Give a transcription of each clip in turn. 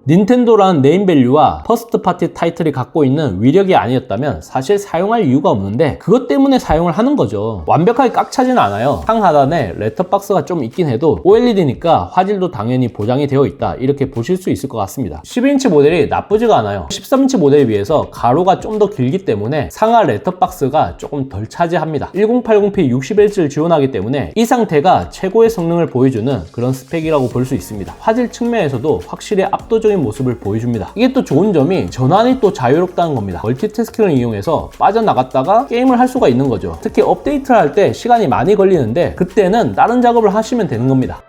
닌텐도라는 네임밸류와 퍼스트 파티 타이틀이 갖고 있는 위력이 아니었다면 사실 사용할 이유가 없는데 그것 때문에 사용을 하는 거죠. 완벽하게 꽉 차진 않아요. 상하단에 렛터박스가 좀 있긴 해도 OLED니까 화질도 당연히 보장이 되어 있다, 이렇게 보실 수 있을 것 같습니다. 12인치 모델이 나쁘지가 않아요. 13인치 모델에 비해서 가로가 좀 더 길기 때문에 상하 렛터박스가 조금 덜 차지합니다. 1080p 60Hz를 지원하기 때문에 이 상태가 최고의 성능을 보여주는 그런 스펙이라고 볼 수 있습니다. 화질 측면에서도 확실히 압도적인 모습을 보여줍니다. 이게 또 좋은 점이 전환이 또 자유롭다는 겁니다. 멀티태스킹을 이용해서 빠져나갔다가 게임을 할 수가 있는 거죠. 특히 업데이트를 할 때 시간이 많이 걸리는데 그때는 다른 작업을 하시면 되는 겁니다.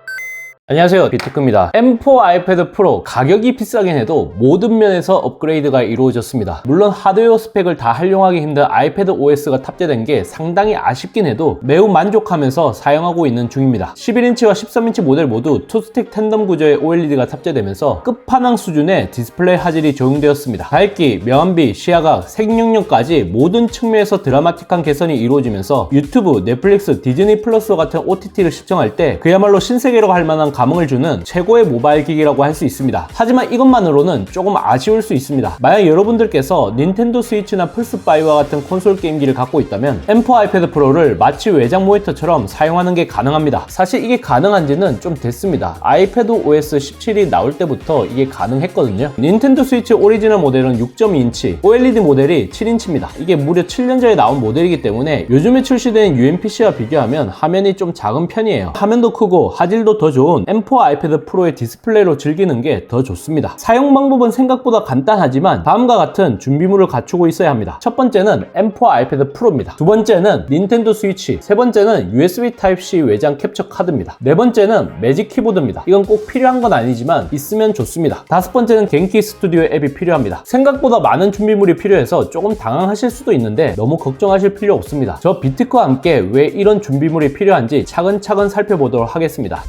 안녕하세요, 비트크입니다. M4 아이패드 프로 가격이 비싸긴 해도 모든 면에서 업그레이드가 이루어졌습니다. 물론 하드웨어 스펙을 다 활용하기 힘든 아이패드 OS가 탑재된 게 상당히 아쉽긴 해도 매우 만족하면서 사용하고 있는 중입니다. 11인치와 13인치 모델 모두 투스틱 텐덤 구조의 OLED가 탑재되면서 끝판왕 수준의 디스플레이 화질이 적용되었습니다. 밝기, 명암비, 시야각, 색영역까지 모든 측면에서 드라마틱한 개선이 이루어지면서 유튜브, 넷플릭스, 디즈니 플러스와 같은 OTT를 시청할 때 그야말로 신세계라고 할 만한 감흥을 주는 최고의 모바일 기기라고 할 수 있습니다. 하지만 이것만으로는 조금 아쉬울 수 있습니다. 만약 여러분들께서 닌텐도 스위치나 플스5와 같은 콘솔 게임기를 갖고 있다면 M4 아이패드 프로를 마치 외장 모니터처럼 사용하는 게 가능합니다. 사실 이게 가능한지는 좀 됐습니다. 아이패드 OS 17이 나올 때부터 이게 가능했거든요. 닌텐도 스위치 오리지널 모델은 6.2인치, OLED 모델이 7인치입니다. 이게 무려 7년 전에 나온 모델이기 때문에 요즘에 출시된 UMPC와 비교하면 화면이 좀 작은 편이에요. 화면도 크고 화질도 더 좋은 M4 아이패드 프로의 디스플레이로 즐기는 게 더 좋습니다. 사용 방법은 생각보다 간단하지만 다음과 같은 준비물을 갖추고 있어야 합니다. 첫 번째는 M4 아이패드 프로입니다. 두 번째는 닌텐도 스위치, 세 번째는 USB Type-C 외장 캡처 카드입니다. 네 번째는 매직 키보드입니다. 이건 꼭 필요한 건 아니지만 있으면 좋습니다. 다섯 번째는 겐키 스튜디오 앱이 필요합니다. 생각보다 많은 준비물이 필요해서 조금 당황하실 수도 있는데 너무 걱정하실 필요 없습니다. 저 비트크와 함께 왜 이런 준비물이 필요한지 차근차근 살펴보도록 하겠습니다.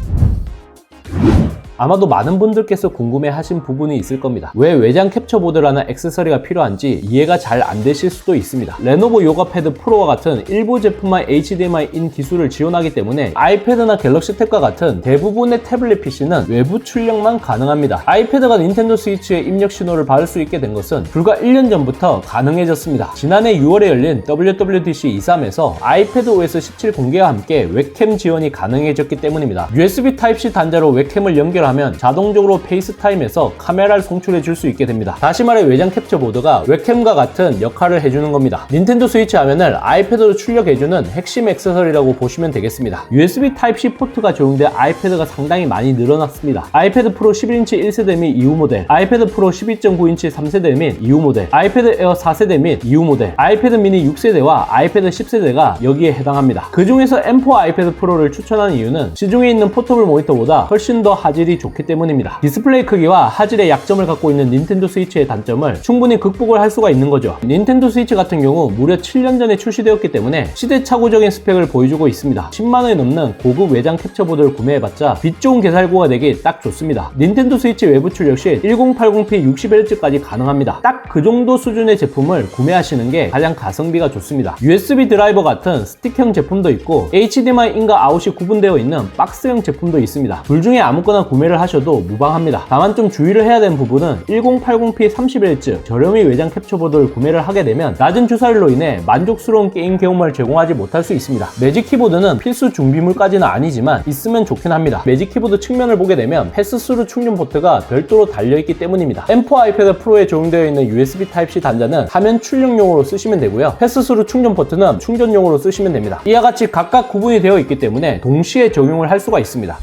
아마도 많은 분들께서 궁금해하신 부분이 있을 겁니다. 왜 외장 캡처보드라는 액세서리가 필요한지 이해가 잘 안 되실 수도 있습니다. 레노버 요가 패드 프로와 같은 일부 제품만 HDMI 인 기술을 지원하기 때문에 아이패드나 갤럭시 탭과 같은 대부분의 태블릿 PC는 외부 출력만 가능합니다. 아이패드가 닌텐도 스위치에 입력 신호를 받을 수 있게 된 것은 불과 1년 전부터 가능해졌습니다. 지난해 6월에 열린 WWDC 23에서 아이패드 OS 17 공개와 함께 웹캠 지원이 가능해졌기 때문입니다. USB Type-C 단자로 웹캠을 연결하면 자동적으로 페이스타임에서 카메라를 송출해 줄 수 있게 됩니다. 다시 말해 외장 캡처 보드가 웹캠과 같은 역할을 해주는 겁니다. 닌텐도 스위치 화면을 아이패드로 출력해주는 핵심 액세서리라고 보시면 되겠습니다. USB Type-C 포트가 적용된 아이패드가 상당히 많이 늘어났습니다. 아이패드 프로 11인치 1세대 및 2후 모델, 아이패드 프로 12.9인치 3세대 및 2후 모델, 아이패드 에어 4세대 및 2후 모델, 아이패드 미니 6세대와 아이패드 10세대가 여기에 해당합니다. 그 중에서 M4 아이패드 프로를 추천하는 이유는 시중에 있는 포터블 모니터보다 훨씬 더 화질이 좋기 때문입니다. 디스플레이 크기와 화질의 약점을 갖고 있는 닌텐도 스위치의 단점을 충분히 극복을 할 수가 있는 거죠. 닌텐도 스위치 같은 경우 무려 7년 전에 출시되었기 때문에 시대착오적인 스펙을 보여주고 있습니다. 10만원이 넘는 고급 외장 캡처보드를 구매해봤자 빛 좋은 개살구가 되기 딱 좋습니다. 닌텐도 스위치 외부 출력 시 1080p 60Hz까지 가능합니다. 딱 그 정도 수준의 제품을 구매하시는 게 가장 가성비가 좋습니다. USB 드라이버 같은 스틱형 제품도 있고 HDMI 인과 아웃이 구분되어 있는 박스형 제품도 있습니다. 둘 중에 아무거나 구매를 하셔도 무방합니다. 다만 좀 주의를 해야 되는 부분은 1080p 30Hz 저렴이 외장 캡처보드를 구매를 하게 되면 낮은 주사율로 인해 만족스러운 게임 경험을 제공하지 못할 수 있습니다. 매직 키보드는 필수 준비물까지는 아니지만 있으면 좋긴 합니다. 매직 키보드 측면을 보게 되면 패스스루 충전 포트가 별도로 달려있기 때문입니다. M4 아이패드 프로에 적용되어 있는 USB Type-C 단자는 화면 출력용으로 쓰시면 되고요. 패스스루 충전 포트는 충전용으로 쓰시면 됩니다. 이와 같이 각각 구분이 되어 있기 때문에 동시에 적용을 할 수가 있습니다.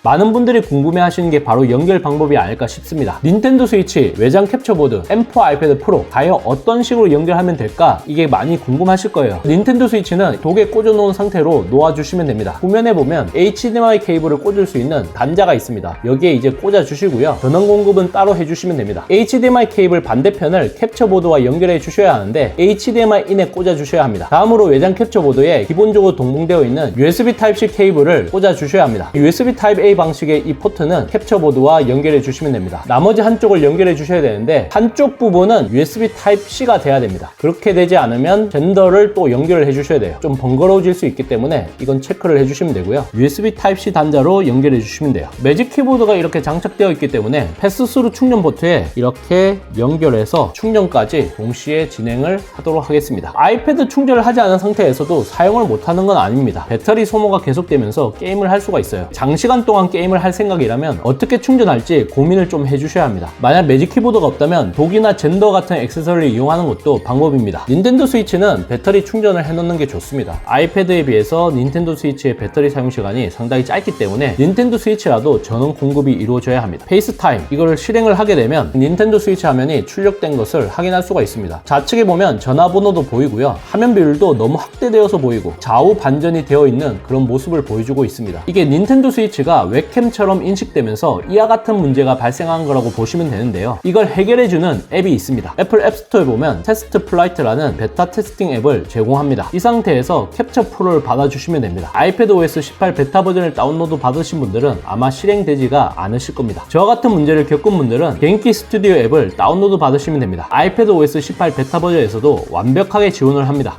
많은 분들이 궁금해하시는 게 바로 연결 방법이 아닐까 싶습니다. 닌텐도 스위치, 외장 캡처보드, M4 아이패드 프로 과연 어떤 식으로 연결하면 될까? 이게 많이 궁금하실 거예요. 닌텐도 스위치는 독에 꽂아놓은 상태로 놓아주시면 됩니다. 후면에 보면 HDMI 케이블을 꽂을 수 있는 단자가 있습니다. 여기에 이제 꽂아주시고요. 전원 공급은 따로 해주시면 됩니다. HDMI 케이블 반대편을 캡처보드와 연결해 주셔야 하는데 HDMI 인에 꽂아주셔야 합니다. 다음으로 외장 캡처보드에 기본적으로 동봉되어 있는 USB Type-C 케이블을 꽂아주셔야 합니다. USB Type-A AAA 방식의 이 포트는 캡처보드와 연결해 주시면 됩니다. 나머지 한쪽을 연결해 주셔야 되는데 한쪽 부분은 USB Type-C가 돼야 됩니다. 그렇게 되지 않으면 젠더를 또 연결을 해 주셔야 돼요. 좀 번거로워질 수 있기 때문에 이건 체크를 해 주시면 되고요. USB Type-C 단자로 연결해 주시면 돼요. 매직 키보드가 이렇게 장착되어 있기 때문에 패스스루 충전 포트에 이렇게 연결해서 충전까지 동시에 진행을 하도록 하겠습니다. 아이패드 충전을 하지 않은 상태에서도 사용을 못하는 건 아닙니다. 배터리 소모가 계속되면서 게임을 할 수가 있어요. 장시간 동안 게임을 할 생각이라면 어떻게 충전할지 고민을 좀 해주셔야 합니다. 만약 매직 키보드가 없다면 독이나 젠더 같은 액세서리를 이용하는 것도 방법입니다. 닌텐도 스위치는 배터리 충전을 해놓는 게 좋습니다. 아이패드에 비해서 닌텐도 스위치의 배터리 사용 시간이 상당히 짧기 때문에 닌텐도 스위치라도 전원 공급이 이루어져야 합니다. 페이스타임 이거를 실행을 하게 되면 닌텐도 스위치 화면이 출력된 것을 확인할 수가 있습니다. 좌측에 보면 전화번호도 보이고요. 화면 비율도 너무 확대되어서 보이고 좌우 반전이 되어 있는 그런 모습을 보여주고 있습니다. 이게 닌텐도 스위치가 웹캠처럼 인식되면서 이와 같은 문제가 발생한 거라고 보시면 되는데요. 이걸 해결해주는 앱이 있습니다. 애플 앱스토어에 보면 테스트 플라이트라는 베타 테스팅 앱을 제공합니다. 이 상태에서 캡처 프로를 받아주시면 됩니다. 아이패드 OS 18 베타 버전을 다운로드 받으신 분들은 아마 실행되지가 않으실 겁니다. 저와 같은 문제를 겪은 분들은 겐키 스튜디오 앱을 다운로드 받으시면 됩니다. 아이패드 OS 18 베타 버전에서도 완벽하게 지원을 합니다.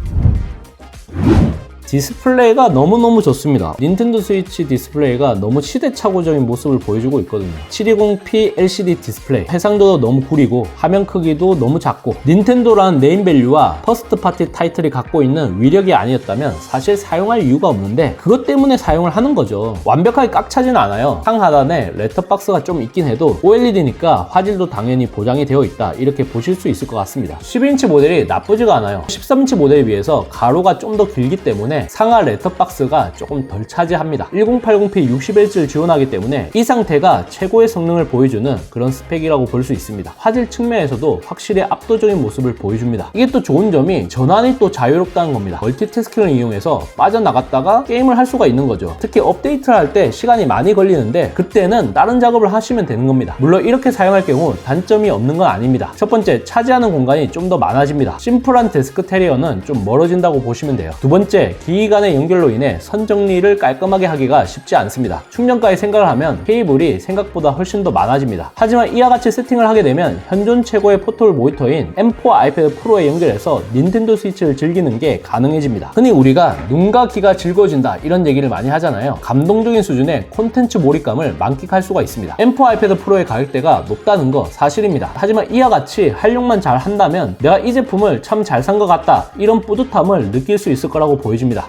디스플레이가 너무너무 좋습니다. 닌텐도 스위치 디스플레이가 너무 시대착오적인 모습을 보여주고 있거든요. 720p LCD 디스플레이, 해상도도 너무 구리고 화면 크기도 너무 작고 닌텐도라는 네임밸류와 퍼스트 파티 타이틀이 갖고 있는 위력이 아니었다면 사실 사용할 이유가 없는데 그것 때문에 사용을 하는 거죠. 완벽하게 꽉 차지는 않아요. 상하단에 렛터박스가 좀 있긴 해도 OLED니까 화질도 당연히 보장이 되어 있다 이렇게 보실 수 있을 것 같습니다. 12인치 모델이 나쁘지가 않아요. 13인치 모델에 비해서 가로가 좀 더 길기 때문에 상하 렛터박스가 조금 덜 차지합니다. 1080p 60Hz를 지원하기 때문에 이 상태가 최고의 성능을 보여주는 그런 스펙이라고 볼 수 있습니다. 화질 측면에서도 확실히 압도적인 모습을 보여줍니다. 이게 또 좋은 점이 전환이 또 자유롭다는 겁니다. 멀티태스킹을 이용해서 빠져나갔다가 게임을 할 수가 있는 거죠. 특히 업데이트를 할 때 시간이 많이 걸리는데 그때는 다른 작업을 하시면 되는 겁니다. 물론 이렇게 사용할 경우 단점이 없는 건 아닙니다. 첫 번째, 차지하는 공간이 좀 더 많아집니다. 심플한 데스크 테리어는 좀 멀어진다고 보시면 돼요. 두 번째, 기기 간의 연결로 인해 선 정리를 깔끔하게 하기가 쉽지 않습니다. 충전까지 생각을 하면 케이블이 생각보다 훨씬 더 많아집니다. 하지만 이와 같이 세팅을 하게 되면 현존 최고의 포털 모니터인 M4 아이패드 프로에 연결해서 닌텐도 스위치를 즐기는 게 가능해집니다. 흔히 우리가 눈과 귀가 즐거워진다 이런 얘기를 많이 하잖아요. 감동적인 수준의 콘텐츠 몰입감을 만끽할 수가 있습니다. M4 아이패드 프로의 가격대가 높다는 거 사실입니다. 하지만 이와 같이 활용만 잘 한다면 내가 이 제품을 참 잘 산 것 같다 이런 뿌듯함을 느낄 수 있을 거라고 보여집니다.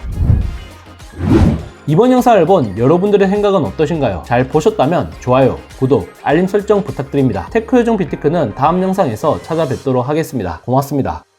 이번 영상을 본 여러분들의 생각은 어떠신가요? 잘 보셨다면 좋아요, 구독, 알림 설정 부탁드립니다. 테크요정 비티크는 다음 영상에서 찾아뵙도록 하겠습니다. 고맙습니다.